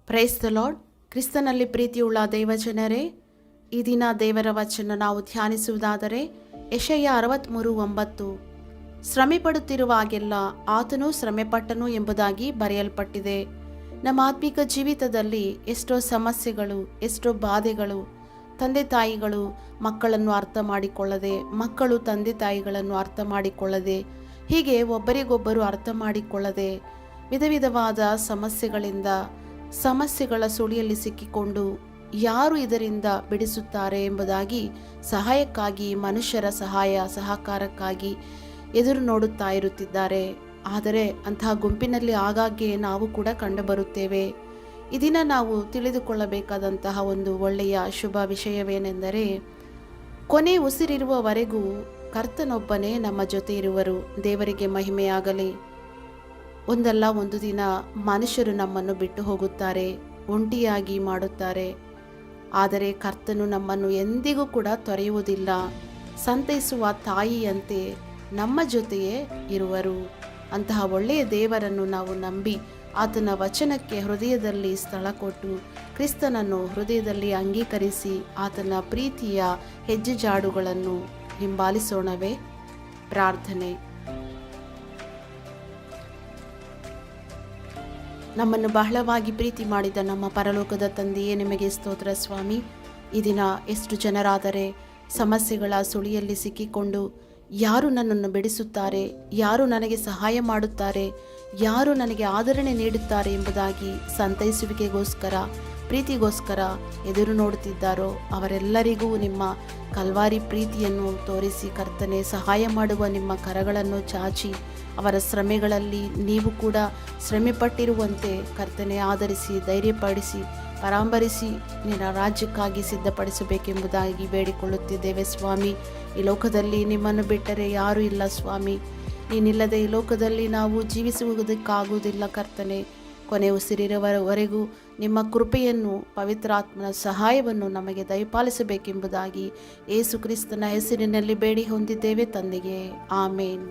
Praise the lord. ಕ್ರಿಸ್ತನಲ್ಲಿ ಪ್ರೀತಿಯುಳ್ಳ ದೇವಜನರೇ, ಈ ದಿನ ದೇವರ ವಚನ ನಾವು ಧ್ಯಾನಿಸುವುದಾದರೆ ಯೆಶಾಯ 63:9, ಶ್ರಮೆ ಪಡುತ್ತಿರುವಾಗೆಲ್ಲ ಆತನೂ ಶ್ರಮೆಪಟ್ಟನು ಎಂಬುದಾಗಿ ಬರೆಯಲ್ಪಟ್ಟಿದೆ. ನಮ್ಮ ಆತ್ಮಿಕ ಜೀವಿತದಲ್ಲಿ ಎಷ್ಟೋ ಸಮಸ್ಯೆಗಳು, ಎಷ್ಟೋ ಬಾಧೆಗಳು, ತಂದೆ ತಾಯಿಗಳು ಮಕ್ಕಳನ್ನು ಅರ್ಥ ಮಾಡಿಕೊಳ್ಳದೆ, ಮಕ್ಕಳು ತಂದೆ ತಾಯಿಗಳನ್ನು ಅರ್ಥ ಮಾಡಿಕೊಳ್ಳದೆ, ಹೀಗೆ ಒಬ್ಬರಿಗೊಬ್ಬರು ಅರ್ಥ ಮಾಡಿಕೊಳ್ಳದೆ ವಿಧ ವಿಧವಾದ ಸಮಸ್ಯೆಗಳ ಸುಳಿಯಲ್ಲಿ ಸಿಕ್ಕಿಕೊಂಡು ಯಾರು ಇದರಿಂದ ಬಿಡಿಸುತ್ತಾರೆ ಎಂಬುದಾಗಿ ಸಹಾಯಕ್ಕಾಗಿ ಮನುಷ್ಯರ ಸಹಕಾರಕ್ಕಾಗಿ ಎದುರು ನೋಡುತ್ತಾ ಇರುತ್ತಿದ್ದಾರೆ. ಆದರೆ ಅಂತಹ ಗುಂಪಿನಲ್ಲಿ ಆಗಾಗ್ಗೆ ನಾವು ಕೂಡ ಕಂಡುಬರುತ್ತೇವೆ. ಈ ದಿನ ನಾವು ತಿಳಿದುಕೊಳ್ಳಬೇಕಾದಂತಹ ಒಂದು ಒಳ್ಳೆಯ ಶುಭ ವಿಷಯವೇನೆಂದರೆ, ಕೊನೆ ಉಸಿರಿರುವವರೆಗೂ ಕರ್ತನೊಬ್ಬನೇ ನಮ್ಮ ಜೊತೆ ಇರುವರು. ದೇವರಿಗೆ ಮಹಿಮೆಯಾಗಲಿ. ಒಂದಲ್ಲ ಒಂದು ದಿನ ಮನುಷ್ಯರು ನಮ್ಮನ್ನು ಬಿಟ್ಟು ಹೋಗುತ್ತಾರೆ, ಒಂಟಿಯಾಗಿ ಮಾಡುತ್ತಾರೆ. ಆದರೆ ಕರ್ತನು ನಮ್ಮನ್ನು ಎಂದಿಗೂ ಕೂಡ ತೊರೆಯುವುದಿಲ್ಲ. ಸಂತೈಸುವ ತಾಯಿಯಂತೆ ನಮ್ಮ ಜೊತೆಯೇ ಇರುವರು. ಅಂತಹ ಒಳ್ಳೆಯ ದೇವರನ್ನು ನಾವು ನಂಬಿ ಆತನ ವಚನಕ್ಕೆ ಹೃದಯದಲ್ಲಿ ಸ್ಥಳ ಕೊಟ್ಟು ಕ್ರಿಸ್ತನನ್ನು ಹೃದಯದಲ್ಲಿ ಅಂಗೀಕರಿಸಿ ಆತನ ಪ್ರೀತಿಯ ಹೆಜ್ಜೆ ಜಾಡುಗಳನ್ನು ಹಿಂಬಾಲಿಸೋಣವೇ? ಪ್ರಾರ್ಥನೆ. ನಮ್ಮನ್ನು ಬಹಳವಾಗಿ ಪ್ರೀತಿ ಮಾಡಿದ ನಮ್ಮ ಪರಲೋಕದ ತಂದೆಯೇ, ನಿಮಗೆ ಸ್ತೋತ್ರ ಸ್ವಾಮಿ. ಈ ದಿನ ಎಷ್ಟು ಜನರಾದರೆ ಸಮಸ್ಯೆಗಳ ಸುಳಿಯಲ್ಲಿ ಸಿಕ್ಕಿಕೊಂಡು ಯಾರು ನನ್ನನ್ನು ಬಿಡಿಸುತ್ತಾರೆ, ಯಾರು ನನಗೆ ಸಹಾಯ ಮಾಡುತ್ತಾರೆ, ಯಾರು ನನಗೆ ಆದರಣೆ ನೀಡುತ್ತಾರೆ ಎಂಬುದಾಗಿ ಸಂತೈಸುವಿಕೆಗೋಸ್ಕರ, ಪ್ರೀತಿಗೋಸ್ಕರ ಎದುರು ನೋಡುತ್ತಿದ್ದಾರೋ ಅವರೆಲ್ಲರಿಗೂ ನಿಮ್ಮ ಕಲ್ವಾರಿ ಪ್ರೀತಿಯನ್ನು ತೋರಿಸಿ ಕರ್ತನೆ, ಸಹಾಯ ಮಾಡುವ ನಿಮ್ಮ ಕರಗಳನ್ನು ಚಾಚಿ ಅವರ ಶ್ರಮೆಗಳಲ್ಲಿ ನೀವು ಕೂಡ ಶ್ರಮೆ ಪಟ್ಟಿರುವಂತೆ ಕರ್ತನೆ ಆಧರಿಸಿ, ಧೈರ್ಯಪಡಿಸಿ, ಪರಾಂಬರಿಸಿ ನಿನ್ನ ರಾಜ್ಯಕ್ಕಾಗಿ ಸಿದ್ಧಪಡಿಸಬೇಕೆಂಬುದಾಗಿ ಬೇಡಿಕೊಳ್ಳುತ್ತಿದ್ದೇವೆ ಸ್ವಾಮಿ. ಈ ಲೋಕದಲ್ಲಿ ನಿಮ್ಮನ್ನು ಬಿಟ್ಟರೆ ಯಾರೂ ಇಲ್ಲ ಸ್ವಾಮಿ. ನೀನಿಲ್ಲದೆ ಈ ಲೋಕದಲ್ಲಿ ನಾವು ಜೀವಿಸುವುದಕ್ಕಾಗುವುದಿಲ್ಲ ಕರ್ತನೆ. ಕೊನೆ ಉಸಿರಿರುವವರೆಗೂ ನಿಮ್ಮ ಕೃಪೆಯನ್ನು, ಪವಿತ್ರಾತ್ಮನ ಸಹಾಯವನ್ನು ನಮಗೆ ದಯಪಾಲಿಸಬೇಕೆಂಬುದಾಗಿ ಯೇಸು ಕ್ರಿಸ್ತನ ಹೆಸರಿನಲ್ಲಿ ಬೇಡಿ ಹೊಂದಿದ್ದೇವೆ ತಂದೆಗೆ. ಆಮೇನ್.